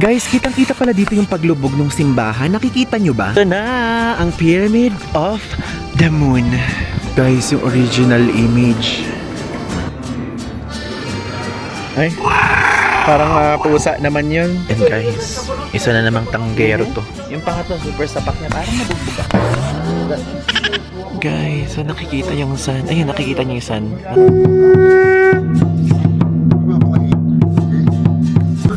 Guys, kitang-kita pala dito yung paglubog ng simbahan. Nakikita nyo ba? Ito na ang Pyramid of the Moon. Guys, yung original image. Ay, parang pusa naman yun. And guys, isa na namang tanggero to. Yung pangatlo, super sapak niya. Parang nabugbog ako. Guys, so nakikita yung sun. Ayun, nakikita niyo yung sun.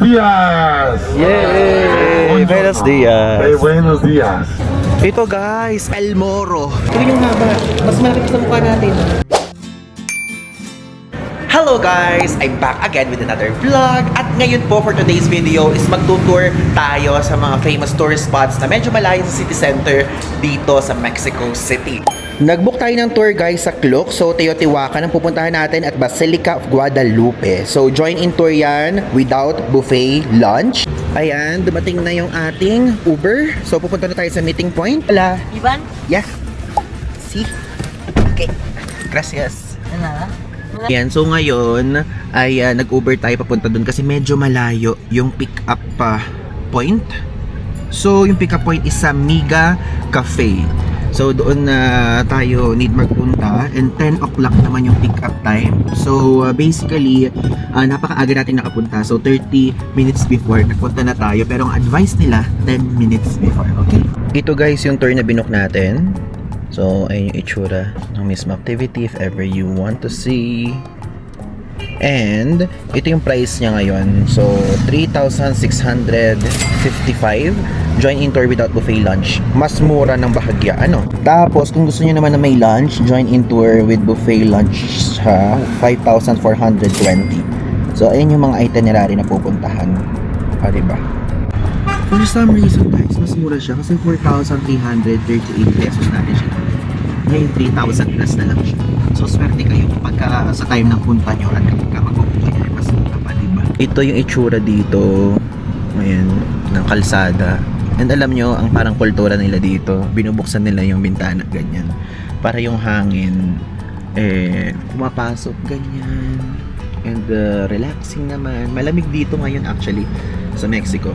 Días. Yay! Buenos dias! Buenos días. Ito guys, El Moro. Ito yung haba. Mas malapit sa mukha natin. Hello guys! I'm back again with another vlog. At ngayon po for today's video is magtutour tayo sa mga famous tourist spots na medyo malayo sa city center dito sa Mexico City. Nag-book tayo ng tour guys sa Cloc. So Teotihuacan ang pupuntahan natin at Basilica of Guadalupe. So join-in tour yan without buffet lunch. Ayan, dumating na yung ating Uber. So pupunta na tayo sa meeting point. Hola. Ivan? Yeah. See? Okay. Gracias. Ano? Yan, so ngayon ay nag-Uber tayo papunta doon kasi medyo malayo yung pick-up point. So yung pick-up point is sa Miga Cafe. So doon na tayo need magpunta and 10 o'clock naman yung pick-up time. So basically napakaaga natin nakapunta. So 30 minutes before nagpunta na tayo, pero ang advice nila 10 minutes before. Okay? Ito guys yung tour na binook natin. So, ayun yung itsura ng mismo activity if ever you want to see. And, ito yung price niya ngayon. So, 3,655. Join-in tour without buffet lunch. Mas mura ng bahagya. Ano? Tapos, kung gusto niyo naman na may lunch, join-in tour with buffet lunch siya, 5,420. So, ayun yung mga itinerary na pupuntahan. Diba? For some reason guys, mas mura siya kasi 4,338 pesos natin siya. Ngayon 3,000 plus na lang siya. So swerte kayo pagka sa time ng punta nyo at kapag mag-upo nyo, mas mura pa, diba? Ito yung itsura dito, ayan, ng kalsada. And alam nyo, ang parang kultura nila dito, binubuksan nila yung bintana, ganyan. Para yung hangin, pumapasok, ganyan. And relaxing naman. Malamig dito ngayon actually sa Mexico.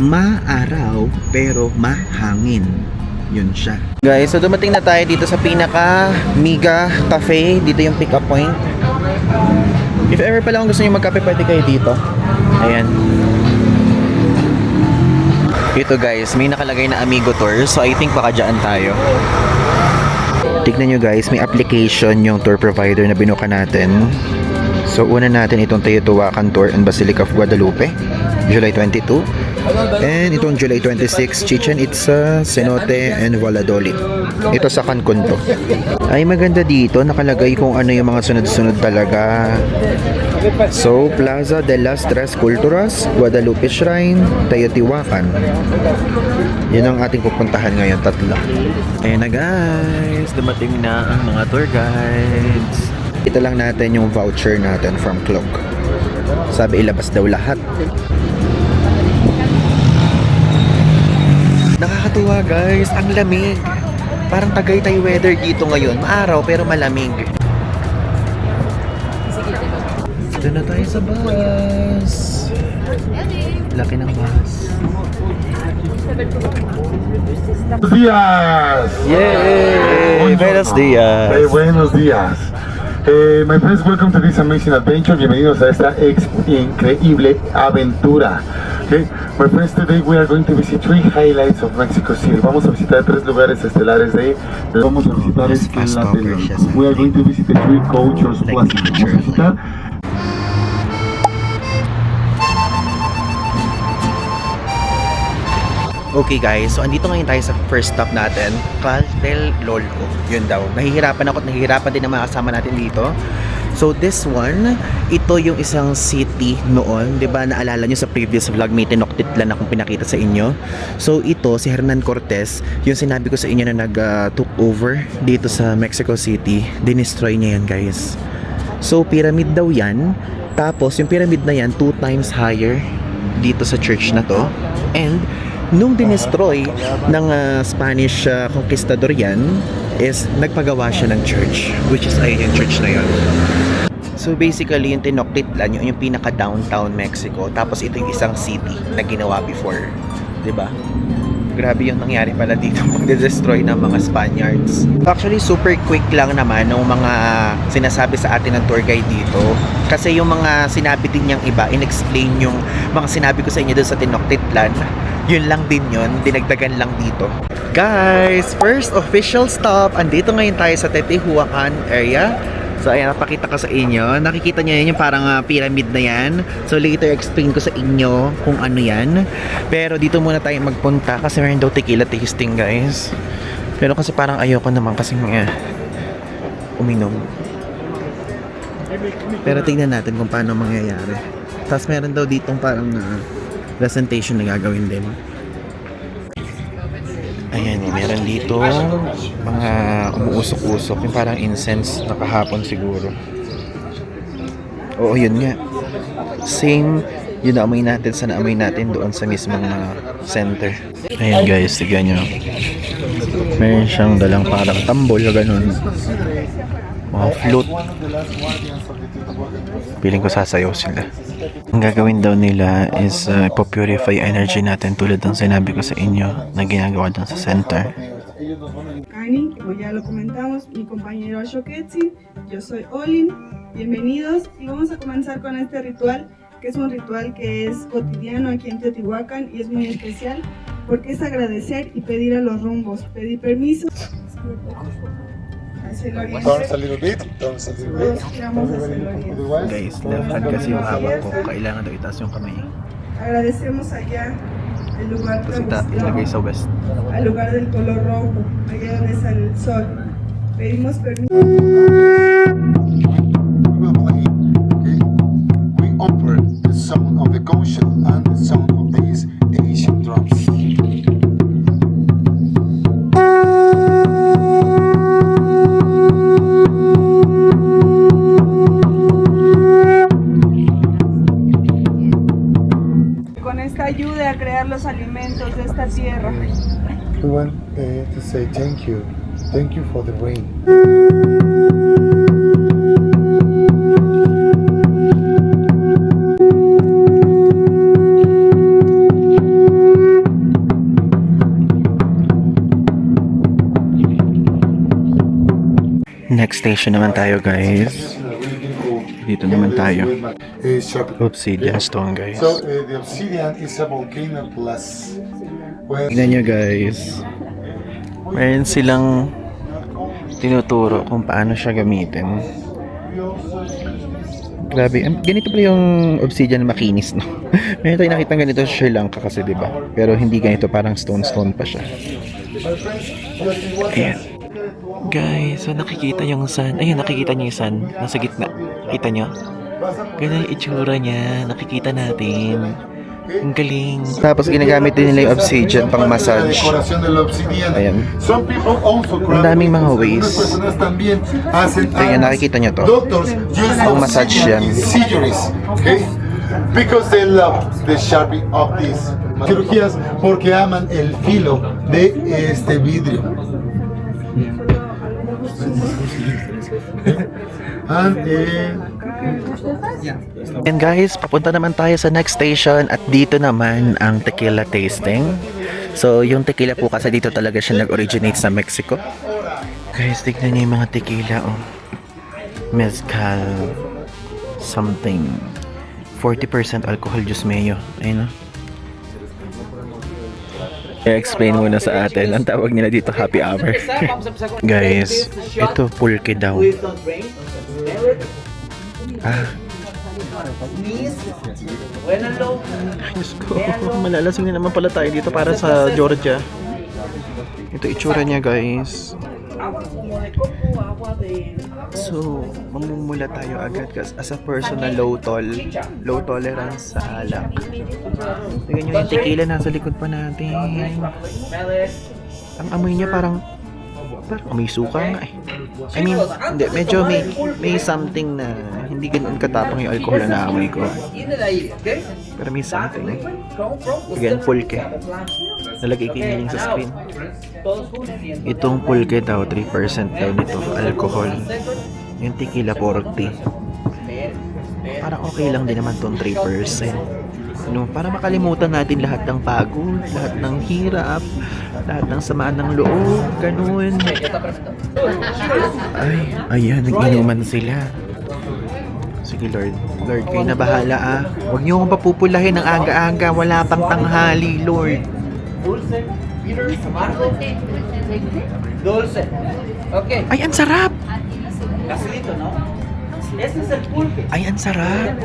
Maaraw pero mahangin. Yun siya. Guys, so dumating na tayo dito sa pinaka Miga Cafe. Dito yung pick up point. If ever pala kung gusto niyo magkape, pwede kayo dito. Ayan. Ito guys, may nakalagay na Amigo Tour. So I think baka dyan tayo. Tignan nyo guys, may application yung tour provider na binuka natin. So una natin itong Teotihuacan Tour and Basilica of Guadalupe, July 22. And itong July 26, Chichen Itza, Cenote, and Valladolid. Ito sa Cancun to. Ay maganda dito, nakalagay kung ano yung mga sunod-sunod talaga. So, Plaza de las Tres Culturas, Guadalupe Shrine, Teotihuacan. Yan ang ating pupuntahan ngayon, tatlo. Ayan na guys, dumating na ang mga tour guides. Ito lang natin yung voucher natin from Cloc. Sabi ilabas daw lahat. Nakakatuwa guys, ang lamig. Parang Tagaytay weather dito ngayon. Maaraw pero malamig. Dito na tayo sa bus. Laki ng bus. Buenos días. Yay! Buenos dias! Buenos días. My friends, welcome to this amazing adventure. Bienvenidos a esta increíble aventura. Okay, my friends, today we are going to visit 3 highlights of Mexico City. Vamos a visitar 3 lugares estelares vamos a visitar We are going to visit the 3 cultures plaza. Vamos a visitar Okay guys, so andito ngayon tayo sa first stop natin, Cal del Lolco. Yun daw. Nahihirapan ako at nahihirapan din ang mga kasama natin dito. So this one, ito yung isang city noon, 'di ba? Naalala niyo sa previous vlog may Tenochtitlan akong pinakita sa inyo. So ito si Hernan Cortez, yung sinabi ko sa inyo na took over dito sa Mexico City. Dinestroy niya yan, guys. So pyramid daw 'yan. Tapos yung pyramid na 'yan 2 times higher dito sa church na 'to. And nung dinestroy ng Spanish conquistador yan, is nagpagawa siya ng church, which is ayun yung church na yun. So So basically, yung Tenochtitlan, yung pinaka-downtown Mexico. Tapos ito yung isang city na ginawa before. 'Di ba? Grabe yung nangyari pala dito pag-destroy ng mga Spaniards. Actually, super quick lang naman ng mga sinasabi sa atin ng tour guide dito. Kasi yung mga sinabi din niyang iba, in-explain yung mga sinabi ko sa inyo doon sa Tenochtitlan. Yun lang din yun, dinagdagan lang dito. Guys, first official stop. Andito ngayon tayo sa Teotihuacan area. So ayan, napakita ko sa inyo. Nakikita nyo yun yung parang pyramid na yan. So later explain ko sa inyo kung ano yan. Pero dito muna tayo magpunta kasi meron daw tequila tasting, guys. Pero kasi parang ayoko naman kasi uminom. Pero tingnan natin kung paano mangyayari. Tapos meron daw ditong parang presentation na gagawin din. Ayan, meron dito mga umuusok-usok, yung parang incense na kahapon siguro. Oo, yun nga. Same, yun na amoy natin sa naamoy natin doon sa mismong center. Ayan guys, tignan nyo. Meron siyang dalang parang tambol na ganun. Mga flute. Piling ko sasayaw sila. Ang gagawin daw nila is ipopurify energy natin tulad ng sinabi ko sa inyo na ginagawa doon sa center. Cani, como ya lo comentamos, mi compañero Xoquetzin, yo soy Olin, bienvenidos y vamos a comenzar con este ritual, que es un ritual que es cotidiano aquí en Teotihuacán y es muy especial porque es agradecer y pedir a los rumbos, pedir permiso. Hacia el oriente. Turns a little bit, turns a little bit. Todos giramos hacia el oriente. Guys, left hand kasi yung hawak ko. Kailangan daw itaas yung kamay. Agradecemos allá el lugar Tapos ilagay sa west. al lugar del color rojo, allá donde sale el sol. Pedimos permiso. We will play, okay? We offer the sound of the gongshi and the sound of these Asian drums. Con esta ayuda a crear los alimentos de esta tierra. We want to say thank you. Thank you for the rain. Next station naman tayo, guys. Dito naman tayo. Obsidian stone, guys. So the obsidian is a volcano plus. Tignan nyo, guys. Meron silang tinuturo kung paano siya gamitin. Grabe. Ganito pala yung obsidian na makinis, no? Meron tayo nakita ganito sa Sri Lanka kasi, diba? Pero hindi ganito, parang stone pa siya. Ayan. Guys, so nakikita yung sun. Ayun, nakikita niyo yung sun. Nasa gitna. Kita nyo? Ganun yung itsura niya. Nakikita natin. Ang galing. Tapos ginagamit din nila yung obsidian pang massage. Ayan. Ang daming mga ways. Ayan, nakikita nyo to. Pang massage yan. Okay? Because they love the sharping of these cirugías porque aman el filo de este vidrio. And guys, papunta naman tayo sa next station at dito naman ang tequila tasting. So, yung tequila po kasi dito talaga siya nag-originate sa Mexico. Guys, tignan niyo yung mga tequila, oh. Mezcal something. 40% alcohol, Diyos mayo. Ayun, oh. I-explain muna sa atin. Ang tawag nila dito, happy hour. Guys, ito pulque daw. Diyos ko, malalasing na naman pala tayo dito para sa Georgia. Ito itsura niya, guys. So, mamumula tayo agad kasi as a person na low tolerance sa alak. Tignan nyo yung tequila nasa likod pa natin. Ang amoy niya parang amoy suka nga eh. I mean, hindi, medyo may something na hindi ganoon katapang yung alcohol na naamoy ko. Pero may something. Again, pulque. Nalagay ko yung sa screen. Itong pulque daw, 3% daw nito, alcohol. Yung tequila, 40. parang okay lang din naman tong 3%. No, para makalimutan natin lahat ng pagod, lahat ng hirap, lahat ng sama ng loob, ganun. Ay, ayan, nag-inuman sila. Sige Lord, Lord, kayo na bahala ah. Huwag niyo akong papupulahin ng aga-aga, wala pang tanghali, Lord. Dulce. Okay. Ay, ang sarap! Gasolito, no? Ese es el pulque. Ay, ang sarap!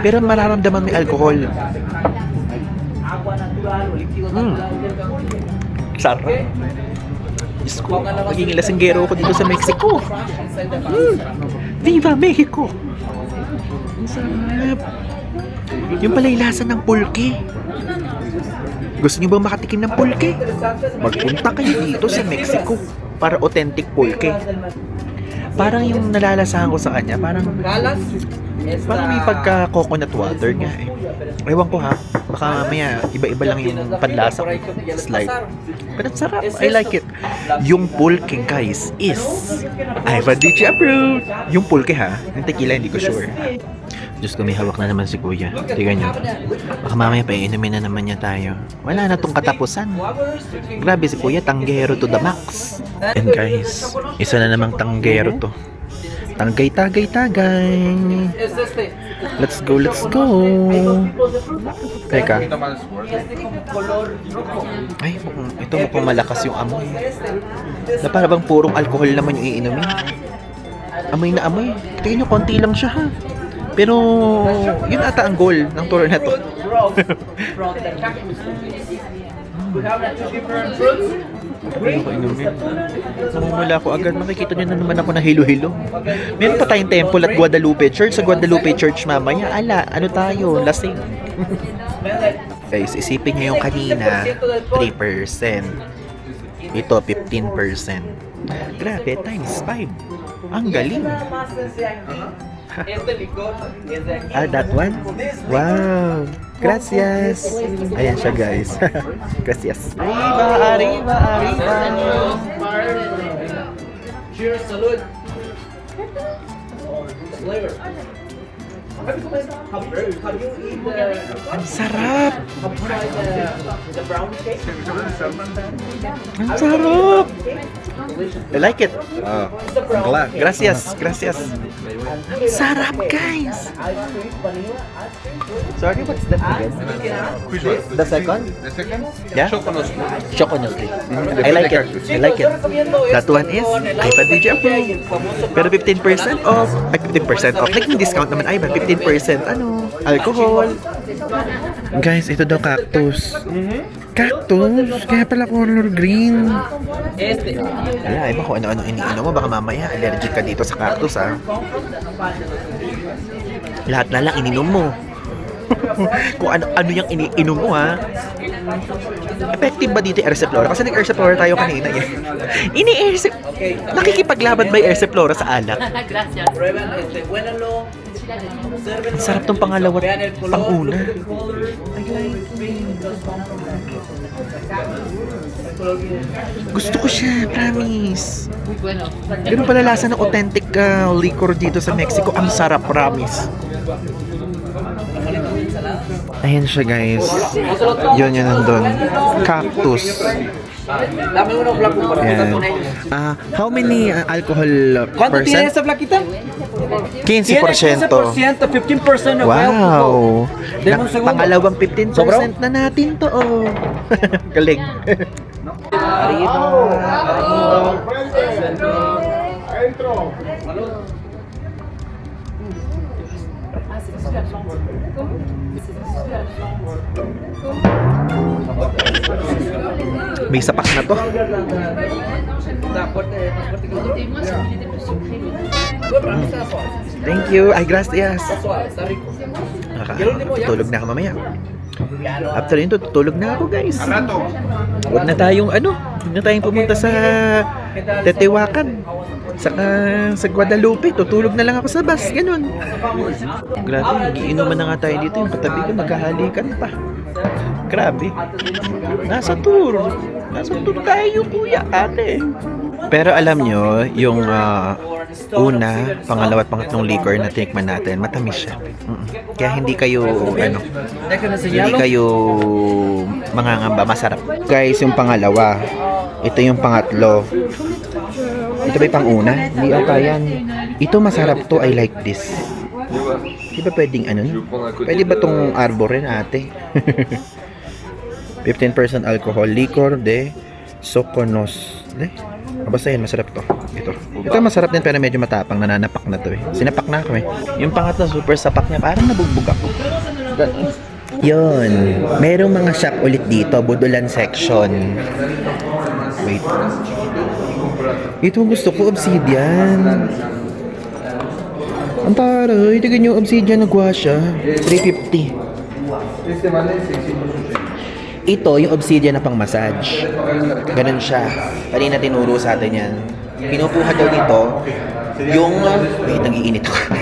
Pero mararamdaman may alcohol. Agua natural o líquido Mm. natural. Sarap. Diyos ko, magiging lasinggero ko dito sa Mexico. Viva Mexico! Ang sarap! Yung pala yung lasa ng pulque. Gusto niyo bang makatikim ng pulque? Magpunta kayo dito sa Mexico para authentic pulque. Parang yung nalalasahan ko sa kanya, parang may pagka coconut water nga eh. Ewan ko ha, baka mamaya iba-iba lang yung panlasa ko. Slight. But it's sarap, I like it. Yung pulque guys is Ivan DJ approved. Yung pulque ha, yung tequila hindi ko sure. Diyos ko, may hawak na naman si Kuya. Tingnan nyo. Baka mamaya painumin na naman niya tayo. Wala na tong katapusan. Grabe si Kuya, tanggero to the max. And guys, isa na namang tanggero to. Tanggay-tagay-tagay. Let's go, let's go. Teka. Ay, ito mukhang malakas yung amoy. Na para bang purong alcohol naman yung iinumin. Amoy na amoy. Tingnan nyo, konti lang siya ha. Pero, yun ata ang goal ng tour na to. Ayoko inumin. Namumula ko agad. Makikita nyo na naman ako na hilo-hilo. Meron pa tayong temple at Guadalupe Church. Sa Guadalupe Church mamaya, ano tayo? Lasing. Guys, isipin nyo yung kanina, 3%. Ito, 15%. Grabe, times 5. Ang galing. Ah, that one? Wow! Gracias! Ayan siya guys. Gracias. Arriba, arriba, arriba! Cheers, salud. Flavor. Have you eaten Ang sarap! the brown cake? Ang sarap! I like it. Gracias, gracias. Ang sarap guys! Sorry, what's that again? Which one? The second? The second? Yeah? Choconos. I like it. I like it. That one is Ivan DJ approved. Pero 15% off. Ay, 15% off. Naging discount naman Ivan. 15% ano? Alcohol. Guys, ito daw cactus. Cactus? Kaya pala color green. Wala, iba kung ano-ano iniinom mo. Baka mamaya allergic ka dito sa cactus ha. Lahat na lang ininom mo. Kung ano yung iniinom mo ha. Effective ba dito yung Erseflora? Kasi nag-Erseflora tayo kanina eh. Nakikipaglaban ba yung Erseflora sa alak? Gracias. Ang sarap tong pangalawa at pang-una. Gusto ko siya, promise. Muy bueno. Ganun pala lasa ng authentic liquor dito sa Mexico. Ang sarap, promise. Ayan siya guys. Yun nandun. Cactus. Dame uno flaco para Ayan. con ellos. How many alcohol ¿Cuánto tiene percent? esa flaquita? 15%. 15% of Wow! Demo un segundo. Pangalawang 15% Sobrang? na natin to, oh. Galing. Arriba. May sapak na to. Thank you. Ay, gracias. Tutulog na ako mamaya. After yun, tutulog na ako guys. Huwag na tayong huwag na tayong pumunta sa Tetewakan. Saka sa Guadalupe, tutulog na lang ako sa bus. Ganun. Grabe, nagiinuman na nga tayo dito. Yung katabi ko, naghahalikan pa. Grabe. Nasa tour tayo kuya, ate. Pero alam nyo, yung una, pangalawa at pangatlong liquor na tinikman natin, matamis siya. Kaya hindi kayo, hindi kayo mangangamba, masarap. Guys, yung pangalawa, ito yung pangatlo. Ito ba yung pang-una? Hindi ata yan. Ito masarap to, I like this. Di ba pwedeng ano? Pwede ba tong arbor rin ate? 15% alcohol, liquor de Soconos. Basta yan, masarap to. Ito masarap din pero medyo matapang, nananapak na to eh. Sinapak na ako eh. Yung pangatlo, super sapak niya, parang nabugbog ako. Yun. Merong mga shop ulit dito, Budulan section. Wait. Ito gusto ko, obsidian. Ang taray, tignan yung obsidian na guasya. 350. Ito, yung obsidian na pang massage. Ganun siya. Kanina tinuro sa atin yan. Kinukuha daw dito yung... wait, nag-iinit ako.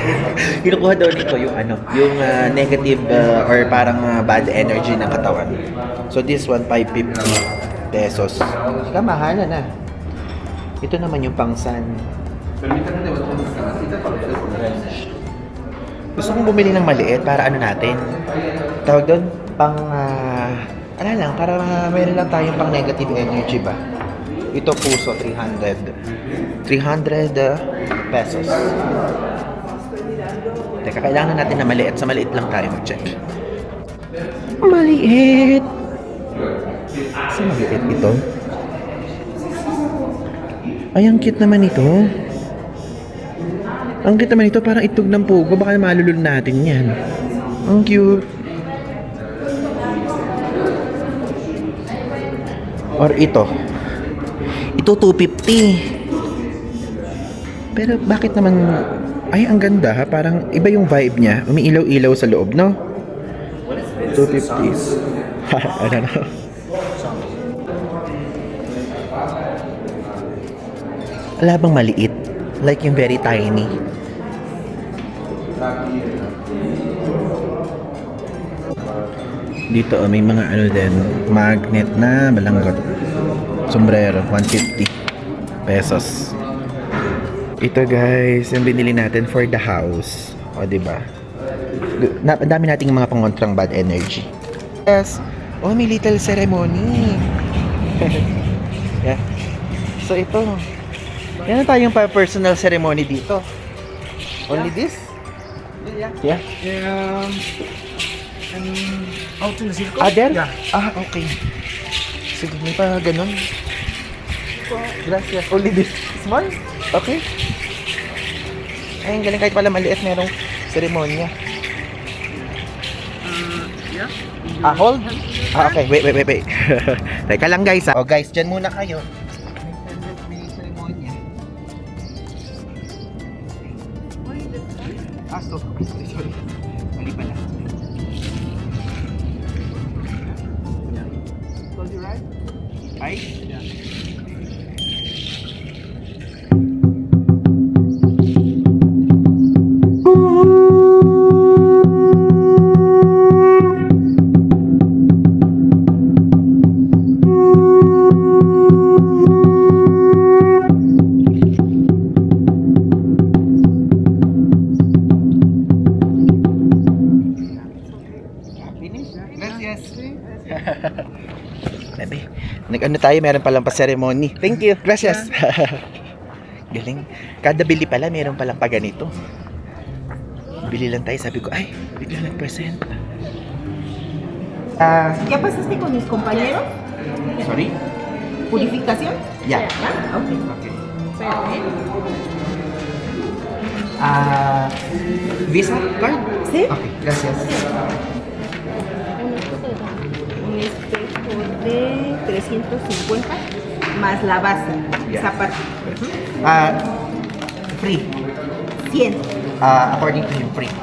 Kinukuha daw dito yung ano, yung negative or parang bad energy ng katawan. So this one, 550 pesos. Sika, mahala na. Ito naman yung pang-sun. Gusto kong bumili ng maliit para ano natin. Tawag doon, pang... ano lang, para meron lang tayong pang negative energy ba? Ito puso, 300 pesos. Teka, kailangan natin na maliit. Sa maliit lang tayo mag-check. Maliit! Sa maliit ito? Ay, ang cute naman ito. Ang cute naman ito, parang itog ng pugo. Baka malulul natin yan. Ang cute. Or ito. Ito 250. Pero bakit naman... ay, ang ganda ha. Parang iba yung vibe niya. Umiilaw-ilaw sa loob, no? 250. I don't know. Wala bang maliit? Like yung very tiny. Dito may mga ano din, magnet na balanggot. Sombrero, 150 pesos. Ito guys, yung binili natin for the house. O diba? Ang dami nating mga pangontrang bad energy. Yes. Oh, may little ceremony. Yeah. So ito. Yan na tayong personal ceremony dito. Only this? Yeah. Out in the circle? There? Yeah. Okay. Sige, may pa ganun. Gracias. Only this small? Okay. Ay, ang galing kahit pala maliit, merong seremonya. Yeah. Hold? Okay. Wait. Teka lang guys. Oh guys, dyan muna kayo. May seremonya. Sorry. Mali pala. Close your eyes. Eyes? Yeah. Bebe, nag-ano tayo, meron palang pa-ceremony. Thank you. Gracias. Galing. Kada bili pala, meron palang pa ganito. Bili lang tayo, sabi ko, ay, bigla nag-present. ¿Ya pasaste con mis compañeros? Sorry? ¿Purificación? Yeah. ¿Ya? Ok. Visa card? ¿Sí? Okay, gracias. Un espejo de 350 más la base. Yeah. Esa parte. Free. 100. According to him, free.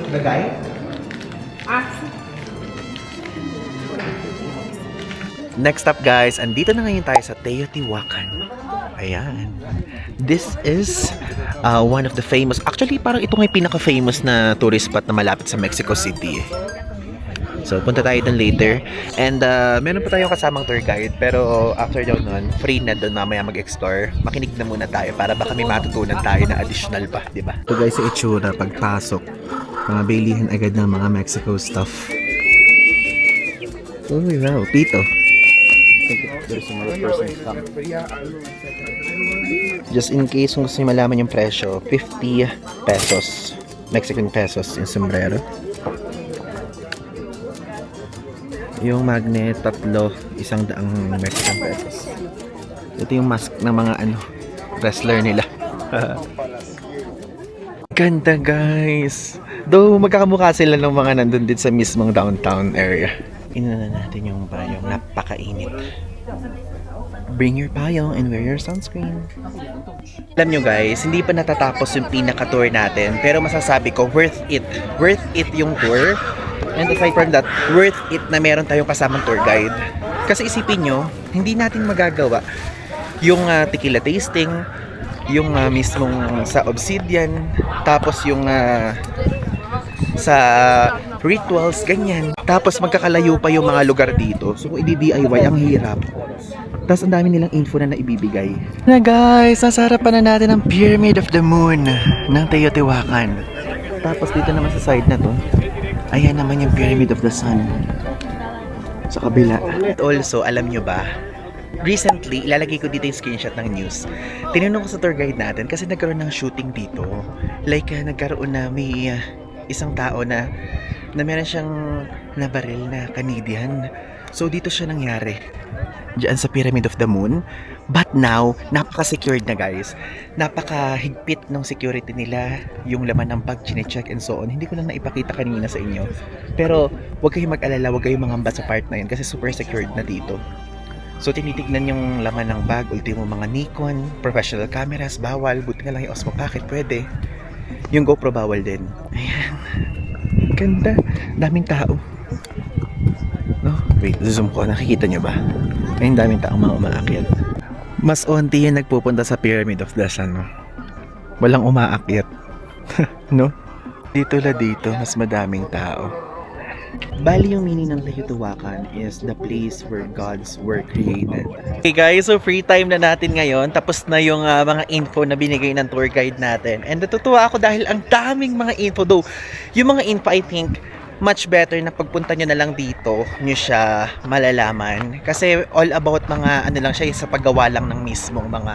The guy? Sí. Next up guys, andito na ngayon tayo sa Teotihuacan. Ayan. This is one of the famous, actually parang ito nga yung pinaka-famous na tourist spot na malapit sa Mexico City. So, punta tayo dun later. And meron pa tayong kasamang tour guide. Pero after daw nun, free na dun mamaya mag-explore. Makinig na muna tayo para baka may matutunan tayo na additional pa, di ba? Ito guys, sa itsura, pagpasok. Mga bilihan agad ng mga Mexico stuff. Oh, wow. Pito. There's another person come. Just in case kung gusto nyo malaman yung presyo, 50 pesos. Mexican pesos yung sombrero. Yung magnet, 3, 100 Mexican pesos. Ito yung mask ng mga wrestler nila. Ganda guys! Though magkakamukha sila ng mga nandun din sa mismong downtown area. Inuna natin yung payong, napakainit. Bring your payong and wear your sunscreen. Alam nyo guys, hindi pa natatapos yung pinaka-tour natin, pero masasabi ko, worth it. Worth it yung tour. And aside from that, worth it na meron tayong kasamang tour guide. Kasi isipin nyo, hindi natin magagawa yung tequila tasting, yung mismong sa Obsidian, tapos yung sa rituals, ganyan. Tapos magkakalayo pa yung mga lugar dito. So kung i-DIY, ang hirap. Tapos ang dami nilang info na naibibigay. Na guys, nasarapan na natin ang Pyramid of the Moon ng Teotihuacan. Tapos dito naman sa side na to, ayan naman yung Pyramid of the Sun. Sa kabila. At also, alam nyo ba, recently, ilalagay ko dito yung screenshot ng news. Tinanong ko sa tour guide natin kasi nagkaroon ng shooting dito. Like, nagkaroon na may isang tao na meron siyang nabaril na Canadian. So, dito siya nangyari. Diyan sa Pyramid of the Moon. But now, napaka-secured na guys. Napaka-higpit ng security nila. Yung laman ng bag, chine-check and so on. Hindi ko lang naipakita kanina sa inyo. Pero, huwag kayong mag-alala, huwag kayong mangamba sa part na yun kasi super secured na dito. So, tinitignan yung laman ng bag, ultimo mga Nikon, professional cameras, bawal. Buti nga lang yung Osmo Pocket, pwede. Yung GoPro bawal din. Ayan. Ganda. Daming tao. No? Wait, zoom ko. Nakikita nyo ba? Ayun, daming taong mga umaakyat. Mas onti yung nagpupunta sa Pyramid of the Sun, no? Walang umaakyat. No? Dito mas madaming tao. Bali yung meaning ng Teotihuacan is the place where gods were created. Okay guys, so free time na natin ngayon. Tapos na yung mga info na binigay ng tour guide natin. And natutuwa ako dahil ang daming mga info. Though, yung mga info I think much better na pagpunta nyo na lang dito nyo siya malalaman. Kasi all about mga lang siya sa paggawa lang ng mismong mga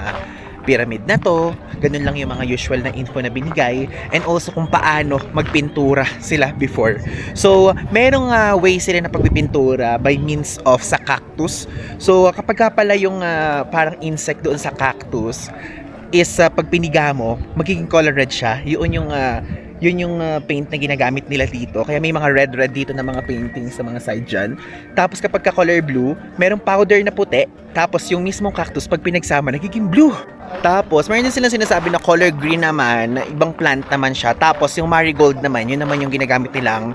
pyramid na to. Ganun lang yung mga usual na info na binigay. And also kung paano magpintura sila before. So, merong way sila na pagpipintura by means of sa cactus. So, kapag ka pala yung parang insect doon sa cactus is pag piniga mo, magiging color red siya. Yun yung paint na ginagamit nila dito. Kaya may mga red dito na mga paintings sa mga side dyan. Tapos kapag ka color blue, merong powder na puti. Tapos yung mismong cactus, pag pinagsama, nagiging blue. Tapos, mayroon din silang sinasabi na color green naman, na ibang plant naman siya. Tapos, yung marigold naman, yun naman yung ginagamit nilang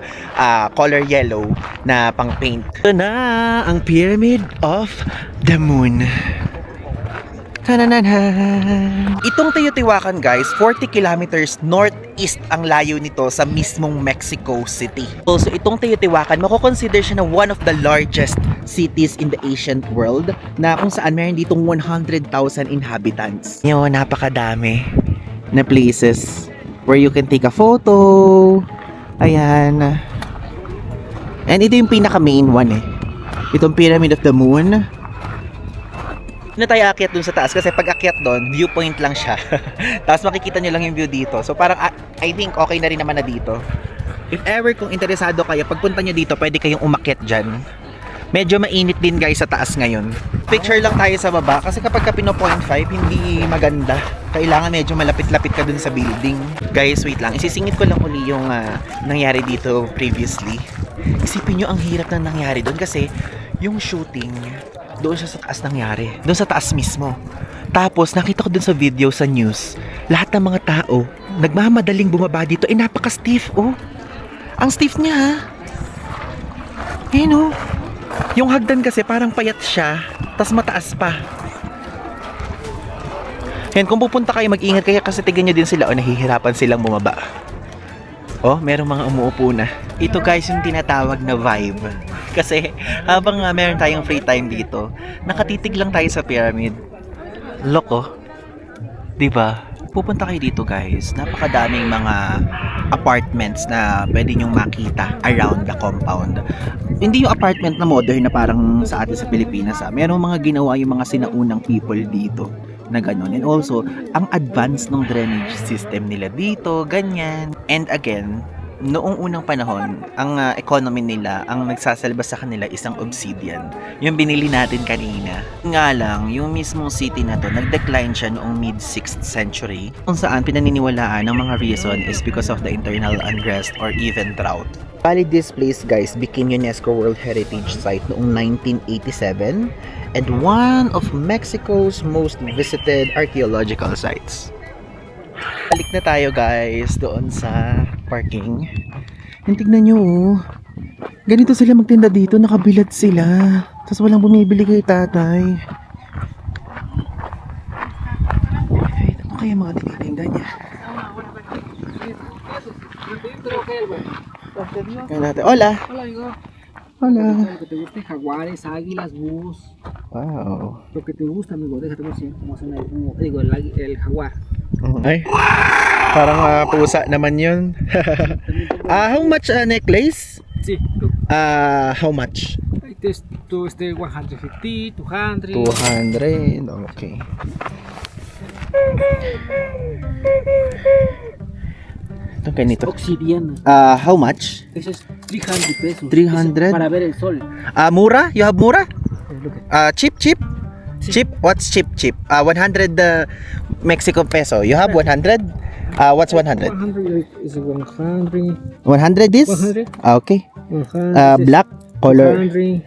color yellow na pang paint. Ito na ang Pyramid of the Moon. Ta-na-na-na. Itong Teotihuacan guys, 40 kilometers northeast ang layo nito sa mismong Mexico City. Also, itong Teotihuacan, mako-consider siya na one of the largest cities in the ancient world na kung saan meron ditong 100,000 inhabitants. Yun, napakadami na places where you can take a photo. Ayan. And ito yung pinaka-main one Itong Pyramid of the Moon. Na tayo akyat dun sa taas kasi pag akyat dun, viewpoint lang siya. Tapos makikita nyo lang yung view dito. So parang I think okay na rin naman na dito. If ever kung interesado kayo, pagpunta nyo dito, pwede kayong umakyat dyan. Medyo mainit din guys sa taas ngayon. Picture lang tayo sa baba kasi kapag ka pino 0.5, hindi maganda. Kailangan medyo malapit-lapit ka dun sa building. Guys, wait lang. Isisingit ko lang uli yung nangyari dito previously. Isipin nyo ang hirap na nangyari dun kasi yung shooting doon siya sa taas nangyari. Doon sa taas mismo. Tapos, nakita ko dun sa video sa news, lahat ng mga tao, nagmamadaling bumaba dito. Napaka-stiff, Ang stiff niya, ha? Ayun, Yung hagdan kasi, parang payat siya, tas mataas pa. Yan, kung pupunta kayo, mag-ingat kayo kasi tignan nyo din sila, nahihirapan silang bumaba. Oh, merong mga umuupo na. Ito guys yung tinatawag na vibe. Kasi habang meron tayong free time dito, nakatitig lang tayo sa pyramid. Loko. 'Di ba? Pupunta kayo dito guys. Napakadaming mga apartments na pwede nyong makita around the compound. Hindi yung apartment na modern na parang sa atin sa Pilipinas. Merong mga ginawa yung mga sinaunang people dito na gano'n. And also, ang advanced ng drainage system nila dito, ganyan. And again, noong unang panahon, ang economy nila, ang nagsasalba sa kanila isang obsidian. Yung binili natin kanina. Nga lang, yung mismong city na to, nag-decline siya noong mid-6th century. Kung saan pinaniniwalaan ng mga reason is because of the internal unrest or even drought. Bali, this place guys became UNESCO World Heritage Site noong 1987 and one of Mexico's most visited archaeological sites. Balik na tayo guys doon sa parking. And tignan nyo oh. Ganito sila magtinda dito, nakabilad sila. Tapos walang bumibili kay tatay. Ay, ano kaya mga tinitinda niya? Kaya natin. Hola! Hola, amigo. Hola! Lo que te guste, jaguares, águilas, búhos. Wow! Lo que te gusta, amigo. Déjate decir cómo son el jaguar. Ay, parang pusa naman yun. How much necklace? Sí. How much? Esto 150, 200. 200. Okay. Ito ganito. Obsidiana. How much? Eso es 300 pesos. 300? Para ver el sol. Mura? You have mura? Look Cheap? Cheap? What's cheap? 100 Mexican peso. You have 100? What's 100? 100 is 100. 100 this? 100. Okay. 100. Black color. 100.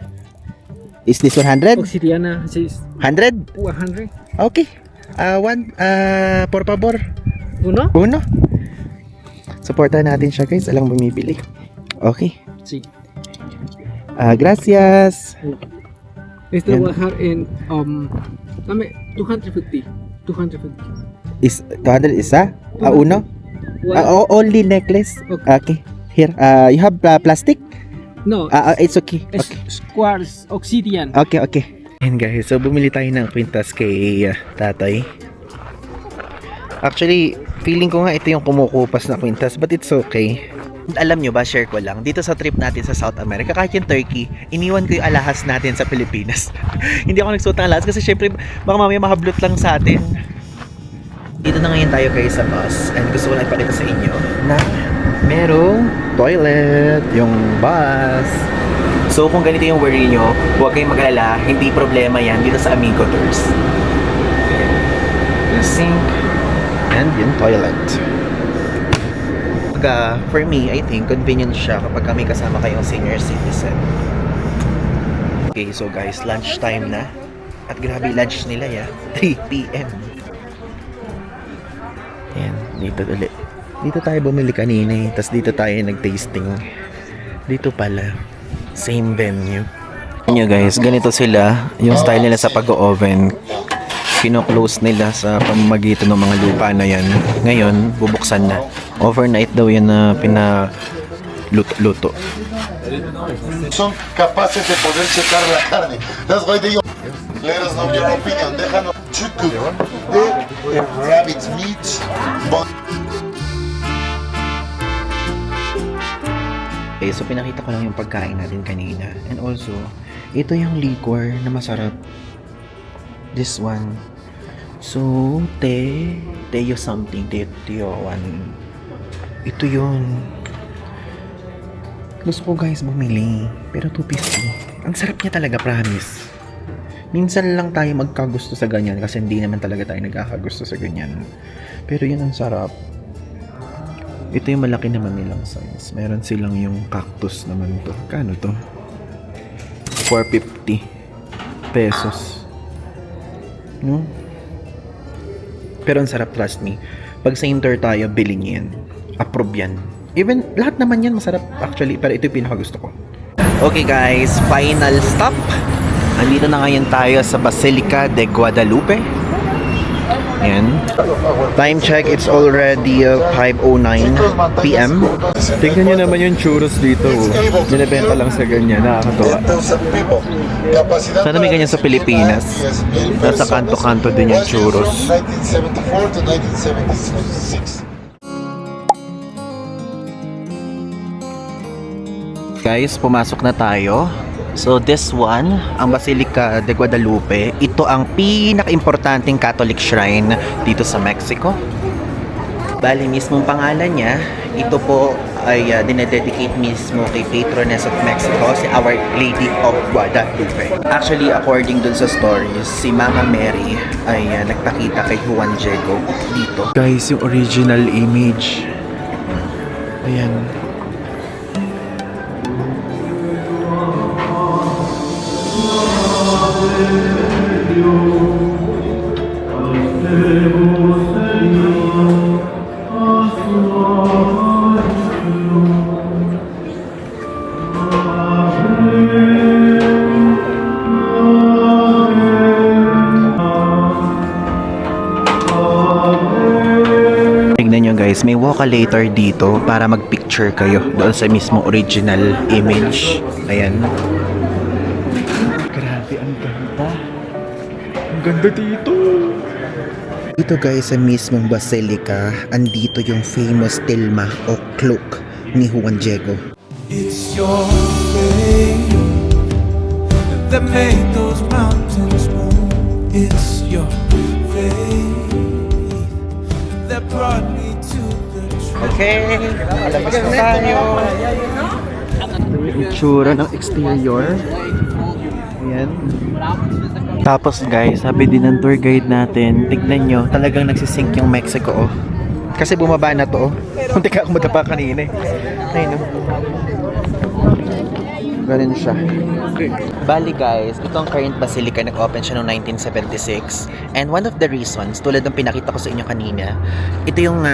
Is this 100? Obsidiana. Sí, 100? 100. Okay. Por favor. ¿Uno? Uno. Supportahan natin siya guys. Alang bumibili. Okay. Sí. Gracias. Este lo voy a dejar en dame 250. 250. Is 200 isa? Uno? Only necklace? Okay. Okay. Here. You have plastic? No, It's okay. es quartz, obsidian. Okay. And guys, so bumili tayo ng kwintas kay tatay. Actually, feeling ko nga ito yung kumukupas na kwintas, but it's okay. Alam nyo ba, share ko lang, dito sa trip natin sa South America, kahit yung Turkey, iniwan ko yung alahas natin sa Pilipinas. Hindi ako nagsuot ng alahas kasi syempre baka mamaya mahablot lang sa atin. Dito na ngayon tayo guys sa bus and gusto ko lang ipakita sa inyo na merong toilet yung bus. So kung ganito yung worry nyo, huwag kayong mag-alala, hindi problema yan dito sa Amigo Tours. Yung sink and yung toilet. For me, I think convenient siya kapag kami kasama kayong senior citizen. Okay, so guys, lunch time na. At grabe lunch nila ya, 3 PM. Ayan, dito ulit. Dito tayo bumili kanina eh. Tapos dito tayo nag-tasting. Dito pala, same venue. Nyo guys, ganito sila. Yung style nila sa pag-oven. Kino-close nila sa pamamagitan ng mga lupa na yan. Ngayon, bubuksan na. Overnight daw yan na pinaluto. Son capaces de poder checar la carne. That's why they let us know your opinion. Déjanos chucu de rabbit meat. Okay, so pinakita ko lang yung pagkain natin kanina. And also, ito yung liquor na masarap. This one. So, Teo something. Teo one. Ito yun. Gusto ko guys bumili. Pero 250. Ang sarap niya talaga, promise. Minsan lang tayo magkagusto sa ganyan kasi hindi naman talaga tayo nagkakagusto sa ganyan. Pero yun ang sarap. Ito yung malaki naman nilang size. Meron silang yung cactus naman to. Kano to? 450 pesos. No? Pero ang sarap, trust me. Pag sa inter tayo, bilhin yan. Approve yan. Even, lahat naman yan masarap actually. Pero ito yung pinakagusto ko. Okay guys, final stop. Andito na ngayon tayo sa Basilica de Guadalupe. Ayan. Time check, it's already 5:09 p.m. Tingnan nyo naman yung churros dito. Binibenta lang sa ganyan. Nakakatawa. Sana may ganyan sa Pilipinas. Nasa kanto-kanto din yung churros. 1974 to 1976. Guys, pumasok na tayo. So this one, ang Basilica de Guadalupe, ito ang pinaka-importanting Catholic shrine dito sa Mexico. Bali mismong pangalan niya, ito po ay dinededicate mismo kay Patroness of Mexico, si Our Lady of Guadalupe. Actually, according dun sa stories, si Mama Mary ay nagpakita kay Juan Diego dito. Guys, yung original image. Ayan. Tignan nyo guys, may walk-a-later dito para mag-picture kayo doon sa mismo original image. Ayan. Grabe, ang ganda. Ang ganda dito. Dito guys, sa mismong basilica, andito yung famous tilma o cloak ni Juan Diego. It's your faith that made those mountains move. It's your faith that brought me to the truth. Okay, alabas na tayo. Yung itsura ng exterior. Ayan. Tapos guys, sabi din ng tour guide natin, tignan nyo, talagang nagsisink yung Mexico. Oh. Kasi bumaba na to. Muntik ako madapa kanina eh. Ayun oh. Ganun siya. Bali guys, itong current basilica nag-open siya noong 1976. And one of the reasons, tulad ng pinakita ko sa inyo kanina, ito yung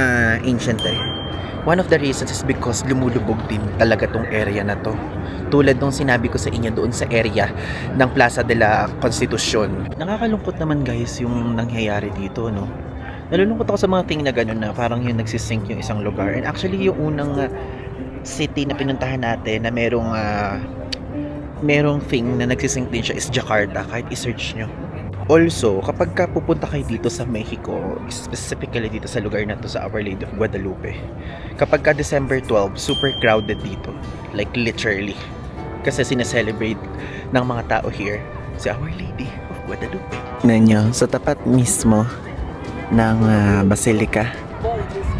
ancient eh. One of the reasons is because lumulubog din talaga tong area na to. Tulad nung sinabi ko sa inyo doon sa area ng Plaza de la Constitucion. Nakakalungkot naman guys yung nangyayari dito, no? Nalulungkot ako sa mga thing na gano'n na parang yung nagsisink yung isang lugar. And actually yung unang city na pinuntahan natin na merong thing na nagsisink din siya is Jakarta, kahit i-search nyo. Also, kapag ka pupunta kayo dito sa Mexico, specifically dito sa lugar na to sa Our Lady of Guadalupe, kapag ka December 12, super crowded dito. Like literally. Kasi sineselebrate ng mga tao here si Our Lady of Guadalupe. Nanyo, sa tapat mismo ng Basilica,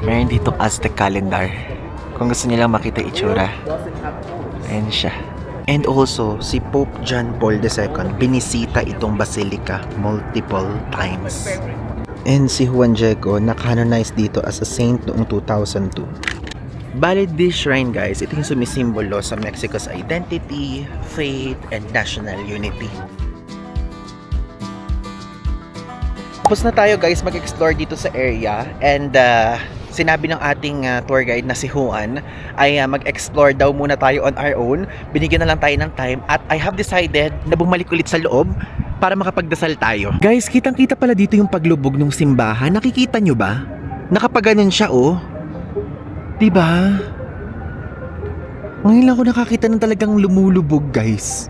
meron dito Aztec calendar. Kung gusto nilang makita itsura, ayan siya. And also, si Pope John Paul II, binisita itong basilica multiple times. And si Juan Diego, na-canonized dito as a saint noong 2002. Bali, this shrine guys, ito yung sumisimbolo sa Mexico's identity, faith, and national unity. Tapos na tayo guys mag-explore dito sa area. And sinabi ng ating tour guide na si Juan ay mag-explore daw muna tayo on our own. Binigyan na lang tayo ng time at I have decided na bumalik ulit sa loob para makapagdasal tayo. Guys, kitang-kita pala dito yung paglubog ng simbahan. Nakikita nyo ba? Nakapaganon siya oh. Diba? Ngayon lang ako nakakita ng talagang lumulubog guys.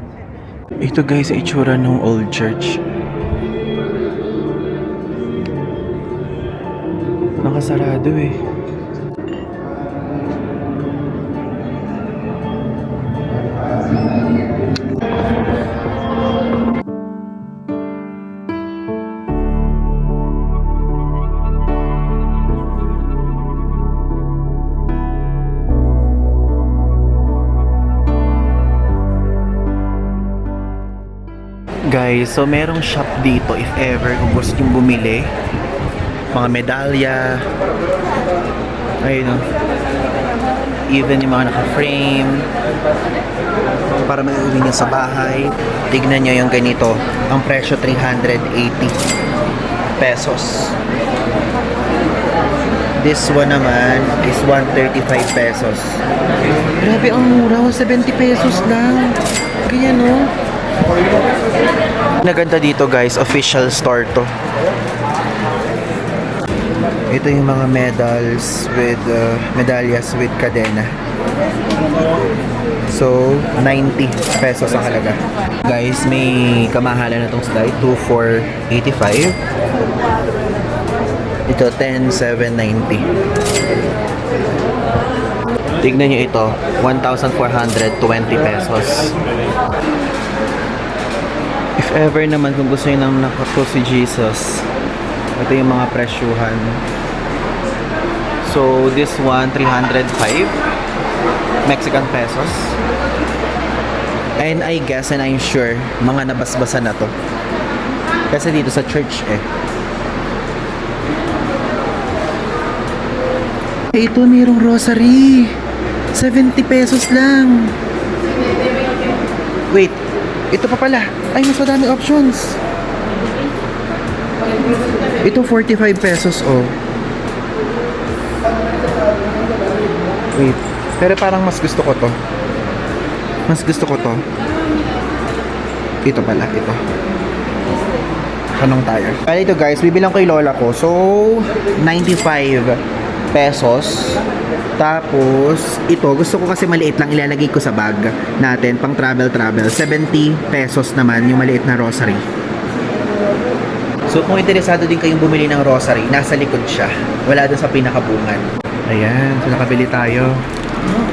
Ito guys, itsura ng old church. Nakasarado eh. Guys, so merong shop dito if ever kung gusto nyo bumili. Mga medalya, ayun o, even yung mga naka-frame para maiuwi nyo sa bahay. Tignan nyo yung ganito, ang presyo 380 pesos. This one naman is 135 pesos. Grabe ang mura, 70 pesos lang. Ganyan o. Naganda dito guys, official store to. Ito yung mga medals with medalyas with kadena. So, 90 pesos ang halaga. Guys, may kamahalan na tong slide. 2,485. Ito, 10,790. Tignan nyo ito, 1,420 pesos. If ever naman kung gusto nyo nang nakato si Jesus, ito yung mga presyuhan. So, this one, 305 Mexican pesos. And I guess and I'm sure, mga nabasbasa na to. Kasi dito sa church eh. Ito, mayroong rosary. 70 pesos lang. Wait, ito pa pala. Ay, mas madaming options. Ito 45 pesos oh. Wait, pero parang mas gusto ko to. Mas gusto ko to. Ito pala, ito. Tanong tayo. Kaya ito guys, bibilang ko yung lola ko. So, 95 pesos. Tapos, ito, gusto ko kasi maliit lang, ilalagay ko sa bag natin, pang travel. 70 pesos naman yung maliit na rosary. So, kung interesado din kayong bumili ng rosary, nasa likod siya. Wala doon sa pinakabungan. Ayan, so nakabili tayo.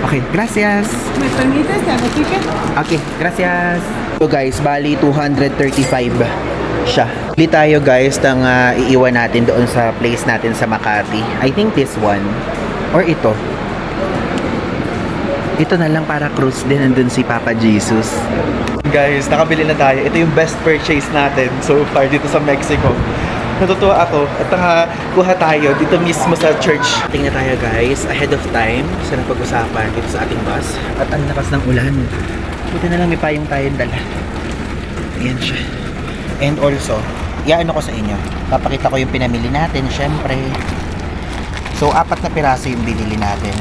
Okay, gracias. ¿Me permites? ¿Te hago ticket? Okay, gracias. So guys, bali 235 siya. Bili tayo guys ng iiwan natin doon sa place natin sa Makati. I think this one. Or ito. Ito na lang para cruise din nandun si Papa Jesus. Guys, nakabili na tayo. Ito yung best purchase natin so far dito sa Mexico. Natutuwa ako at nakakuha tayo dito mismo sa church. Tingnan tayo guys, ahead of time sa napag-usapan dito sa ating bus. At ang lakas ng ulan. Buti na lang may payong tayong dala. Ayan siya. And also, iyaano ko sa inyo. Papakita ko yung pinamili natin, syempre. So, 4 na piraso yung binili natin.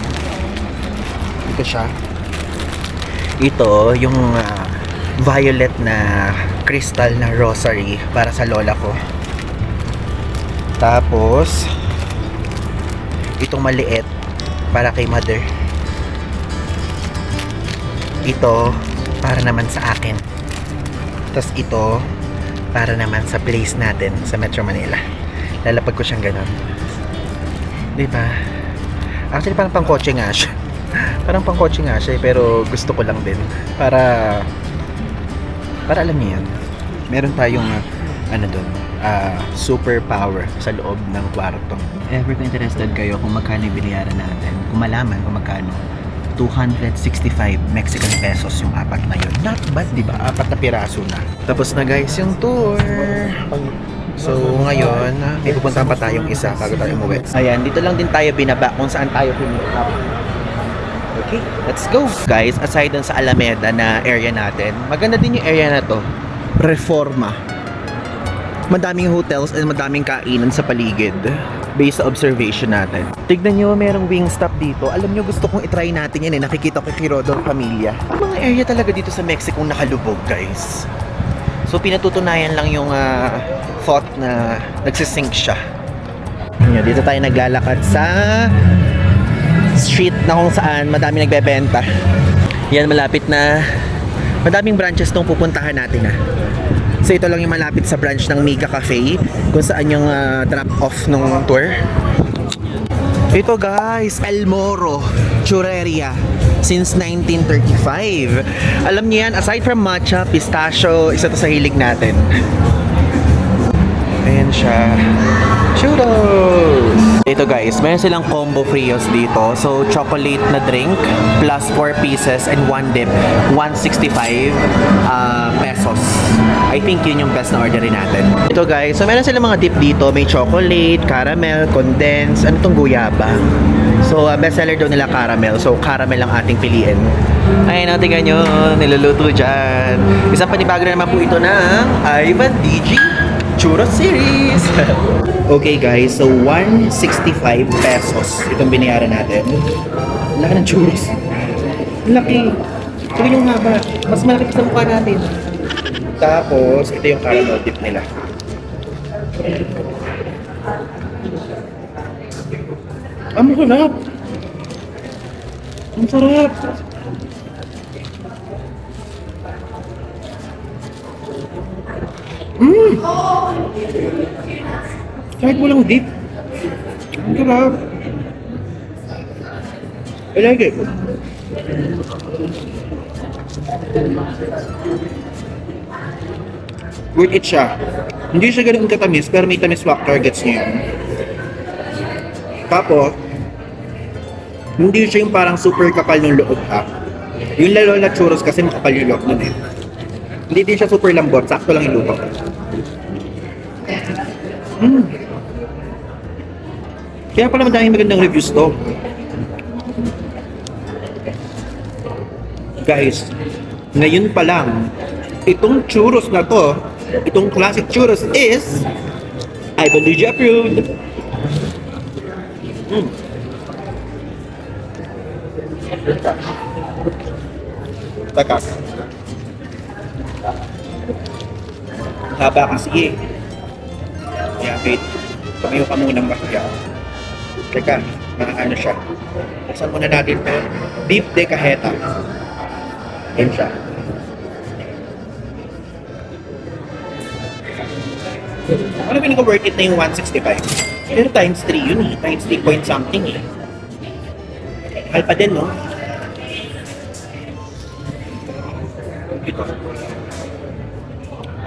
Ito siya. Ito, yung violet na crystal na rosary para sa lola ko. Tapos, itong maliit para kay mother. Ito, para naman sa akin. Tapos ito, para naman sa place natin sa Metro Manila. Lalapag ko siyang ganon. Diba? Actually, parang pangkotse nga siya. Parang pangkotse nga siya, pero gusto ko lang din. Para alam niyo yan. Meron tayong, super power sa loob ng kwarto. Ever kung interested kayo kung magkano yung binayaran natin, kung malaman kung magkano, 265 Mexican pesos yung 4 na yun. Not bad, di ba? 4 na piraso na. Tapos na guys yung tour. So ngayon, may pupuntahan pa tayong isa bago tayo umuwi. Ayan, dito lang din tayo binaba kung saan tayo pinunta. Okay, let's go. Guys, aside dun sa Alameda na area natin, maganda din yung area na to. Reforma. Madaming hotels and madaming kainan sa paligid based sa observation natin. Tignan nyo, merong Wingstop dito. Alam nyo, gusto kong itry natin yan eh. Nakikita ko kay Rodor Familia. Mga area talaga dito sa Mexico nakalubog, guys. So, pinatutunayan lang yung thought na nagsisync siya. Dito tayo naglalakad sa street na kung saan madami nagbebenta. Yan, malapit na. Madaming branches tong pupuntahan natin So ito lang yung malapit sa branch ng Mega Cafe kung saan yung drop-off ng tour. Ito guys, El Moro Churreria since 1935. Alam niyo yan, aside from matcha, pistachio, isa to sa hilig natin. Ayan siya. Churros! Ito guys, meron silang combo frios dito. So, chocolate na drink plus 4 pieces and 1 dip. 165 pesos. I think yun yung best na orderin natin. Ito guys, so meron silang mga dip dito. May chocolate, caramel, condensed, ano tong guyaba. So, bestseller daw nila caramel. So, caramel ang ating piliin. Ayun, tingnan nyo, niluluto dyan. Isang panibago na naman po ito ng Ivan DG Churros Series. Okay guys, so 165 pesos itong binayaran natin. Laki ng churros. Laki. Ito yung haba. Mas malaki pa sa mukha natin. Tapos, ito yung caramel dip nila. Ang sarap. Ang sarap. Kahit walang dip. Ang sarap. I like it. Worth it siya. Hindi siya ganun katamis, pero may tamis factor, gets niyo yun. Tapos, hindi siya yung parang super kapal ng loob ha. Yung lalo na churros kasi makapal yung loob nun eh. Hindi din siya super lambot, sakto lang yung luto. Kaya pala madaming magandang reviews to. Guys, ngayon pa lang, itong churros na to, itong classic churros is Ivan DJ approved. Takas. Haba kasi eh. Kaya wait, tumayo ka muna ng bakya. Teka, mga ano siya. Buksan muna natin ito. Beef de cajeta. Yan siya. Ano ba worth it na yung 165? Pero times 3 yun eh. Times 3 point something eh. Mahal pa din, no? Ito.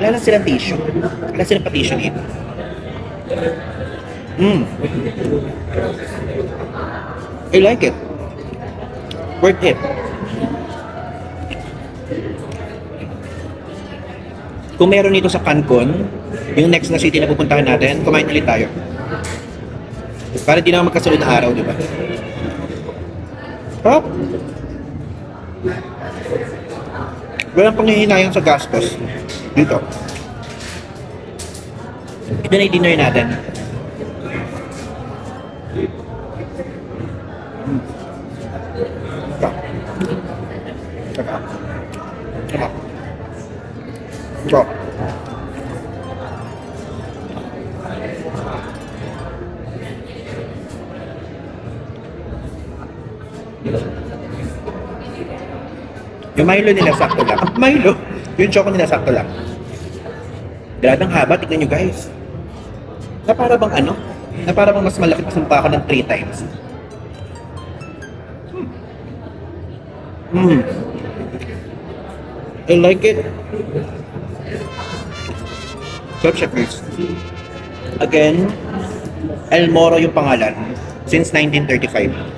Wala lang silang tissue. Wala silang pa-tissue dito. I like it. Worth it. Kung meron nito sa Cancun, yung next na city na pupuntahan natin, kumain ulit tayo. Para di naman magkasunod na araw, di ba? Hop! Walang panghihinayang sa gastos. Dito. Ito na yung dinner natin. Saka. Ito. Yung Milo nila sakto lang. Milo! Yung choco nila sakto lang. Grabe ang haba, tignan nyo guys. Na para bang ano? Na para bang mas malaki pa sumpa ako ng 3 times. I like it. Sarap siya guys. Again, El Moro yung pangalan. Since 1935.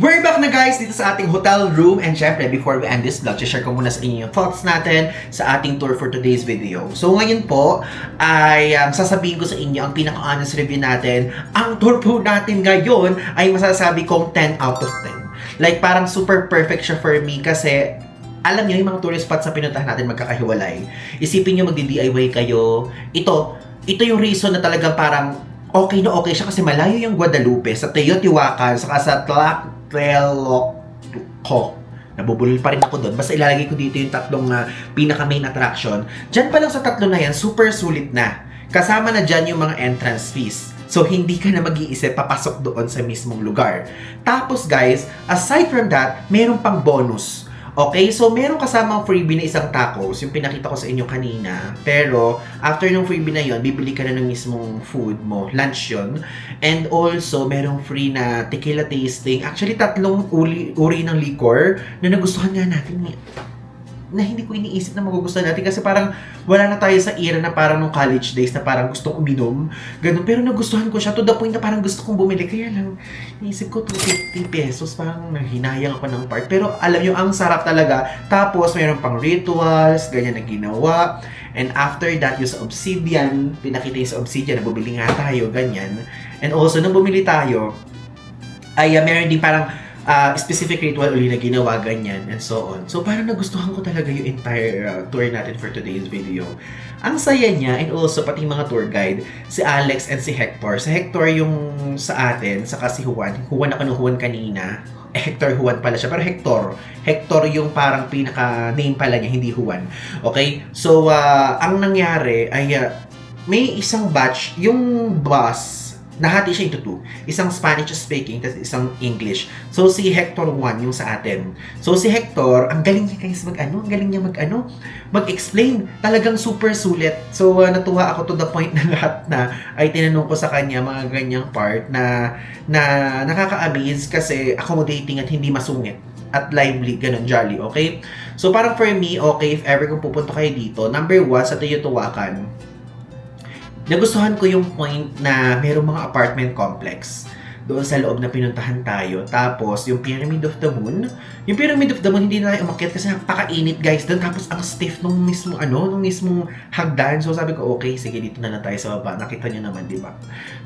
We're back na guys dito sa ating hotel room, and syempre before we end this vlog, share ko muna sa inyo yung thoughts natin sa ating tour for today's video. So ngayon po ay sasabihin ko sa inyo ang pinaka-honest review natin. Ang tour po natin ngayon ay masasabi kong 10 out of 10. Like parang super perfect siya for me kasi alam niyo yung mga tourist spots na pinuntahan natin magkakahiwalay. Isipin niyo magdi-DIY kayo. Ito yung reason na talagang parang okay na okay siya kasi malayo yung Guadalupe sa Teotihuacan saka sa Tlatelolco. Nabubulol pa rin ako doon. Basta ilalagay ko dito yung tatlong pinaka main attraction. Diyan pa lang sa tatlo na yan, super sulit na. Kasama na dyan yung mga entrance fees. So, hindi ka na mag-iisip papasok doon sa mismong lugar. Tapos guys, aside from that, meron pang bonus. Okay, so meron kasamang freebie na isang tacos, yung pinakita ko sa inyo kanina. Pero, after ng freebie na yon, bibili ka na ng mismong food mo, lunch yun. And also, merong free na tequila tasting. Actually, 3 uri ng liquor na nagustuhan nga natin. Na hindi ko iniisip na magugustuhan natin kasi parang wala na tayo sa era na parang nung college days na parang gustong uminom. Ganun. Pero nagustuhan ko siya to the point na parang gusto kong bumili. Kaya lang, iniisip ko 250 pesos. Parang hinayang ako ng part. Pero alam nyo, ang sarap talaga. Tapos, mayroon pang rituals, ganyan na ginawa. And after that, yung sa Obsidian, pinakita yung sa Obsidian, na bumili nga tayo, ganyan. And also, nung bumili tayo, ay meron din parang specific ritual uli na ginawa, ganyan, and so on. So, parang nagustuhan ko talaga yung entire tour natin for today's video. Ang saya niya, and also pati mga tour guide, si Alex and si Hector. Si Hector yung sa atin, saka si Juan. Juan na Juan kanina. Hector Juan pala siya, pero Hector yung parang pinaka-name pala niya, hindi Juan. Okay? So, ang nangyari ay may isang batch, yung bus, nahati siya into two. Isang Spanish speaking, tapos isang English. So, si Hector 1 yung sa atin. So, si Hector, ang galing niya guys mag-explain. Talagang super sulit. So, natuwa ako to the point na lahat na ay tinanong ko sa kanya mga ganyang part na nakaka-amaze kasi accommodating at hindi masungit. At lively, ganun, jolly, okay? So, parang for me, okay, if ever kung pupunta kayo dito, number 1, sa Tayutuwakan, nagustuhan ko yung point na mayroong mga apartment complex doon sa loob na pinuntahan tayo. Tapos, yung Pyramid of the Moon. Yung Pyramid of the Moon, hindi na tayo umakyat kasi napakainit guys doon. Tapos, ang stiff nung mismong hagdan. So, sabi ko, okay, sige, dito na lang tayo sa baba. Nakita nyo naman, di ba?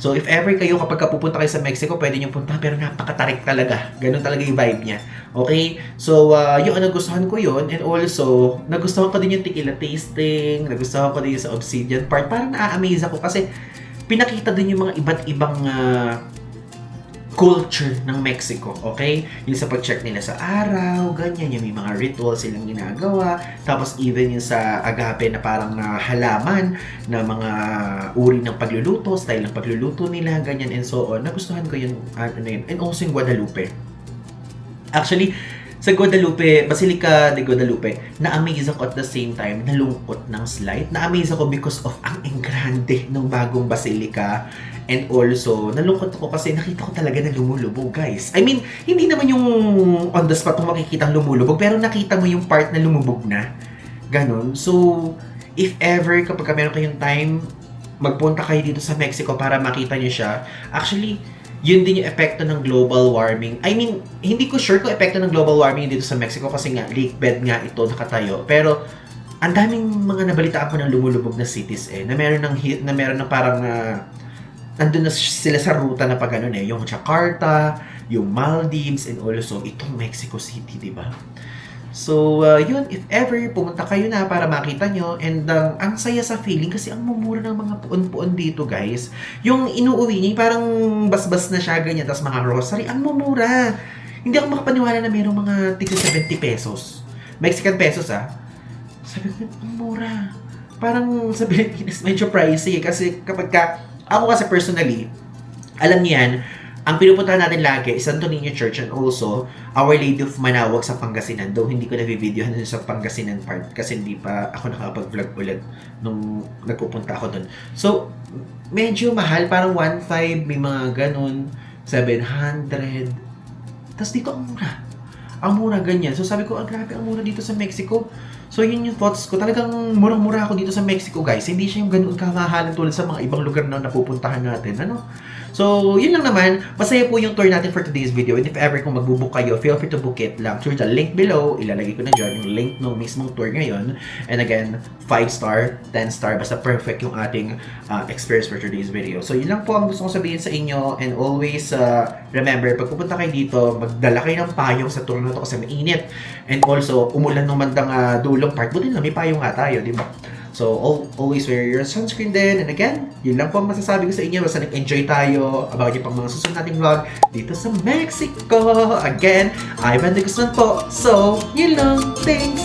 So, if ever kayo, kapag pupunta kayo sa Mexico, pwede nyo punta, pero napakatarik talaga. Ganun talaga yung vibe niya. Okay? So, yung nagustuhan ko yun. And also, nagustuhan ko din yung tequila tasting. Nagustuhan ko din yung sa Obsidian part. Parang na-amaze ako kasi pinakita din yung mga iba't ibang culture ng Mexico, okay? Yung sa pag-check nila sa araw, ganyan, yung may mga rituals silang ginagawa, tapos even yung sa agape na parang halaman na mga uri ng pagluluto, style ng pagluluto nila, ganyan, and so on. Nagustuhan ko yun, and also yung Guadalupe. Actually, sa Guadalupe, Basilica de Guadalupe, na-amaze ako at the same time, nalungkot ng slight. Na-amaze ako because of ang engrande ng bagong Basilica. And also, nalungkot ako kasi nakita ko talaga na lumulubog, guys. I mean, hindi naman yung on the spot kung makikita lumulubog, pero nakita mo yung part na lumubog na. Ganon. So, if ever, kapag meron kayong time, magpunta kayo dito sa Mexico para makita nyo siya. Actually, yun din yung epekto ng global warming. I mean, hindi ko sure kung epekto ng global warming dito sa Mexico kasi nga, lake bed nga ito nakatayo. Pero, ang daming mga nabalitaan ko ng lumulubog na cities na meron ng parang nandun na sila sa ruta na pag ano yung Jakarta, yung Maldives, and also itong Mexico City, di ba? So, yun, if ever pumunta kayo na para makita nyo, and ang saya sa feeling kasi ang mumura ng mga puon-puon dito, guys. Yung inuuwi niya, parang basbas na siya, ganyan, tapos mga rosary, ang mumura. Hindi ako makapaniwala na mayroong mga tigsa 70 pesos. Mexican pesos, Sabi ko, ang mura. Parang sa Pilipinas, medyo pricey kasi kapag ako kasi personally, alam niyo yan, ang pinupuntahan natin lagi is Santo Niño Church and also Our Lady of Manawag sa Pangasinan. Though hindi ko na-videohan sa Pangasinan part kasi hindi pa ako nakapag-vlog ulit nung nagpupunta ako dun. So, medyo mahal, parang 1.5, may mga ganun, 700. Tapos dito ang mura. Ang mura ganyan. So sabi ko, grabe ang mura dito sa Mexico. So yun yung thoughts ko. Talagang murang-mura ako dito sa Mexico, guys. Hindi siya yung ganun kamahalan tulad sa mga ibang lugar na napupuntahan natin. So, yun lang naman. Masaya po yung tour natin for today's video. And if ever kung mag-book kayo, feel free to book it lang through the link below. Ilalagay ko na dyan yung link ng mismong tour ngayon. And again, 5-star, 10-star. Basta perfect yung ating experience for today's video. So, yun lang po ang gusto kong sabihin sa inyo. And always, remember, pag pupunta kayo dito, magdala kayo ng payong sa tour na to kasi mainit. And also, umulan ng mandang dulong part. Buti na, may payong nga tayo, di ba? So, always wear your sunscreen din. And again, yun lang po ang masasabi ko sa inyo. Basta nag-enjoy tayo about yung pang mga susunod nating vlog dito sa Mexico. Again, Ivan de Guzman po. So, yun lang. Thanks!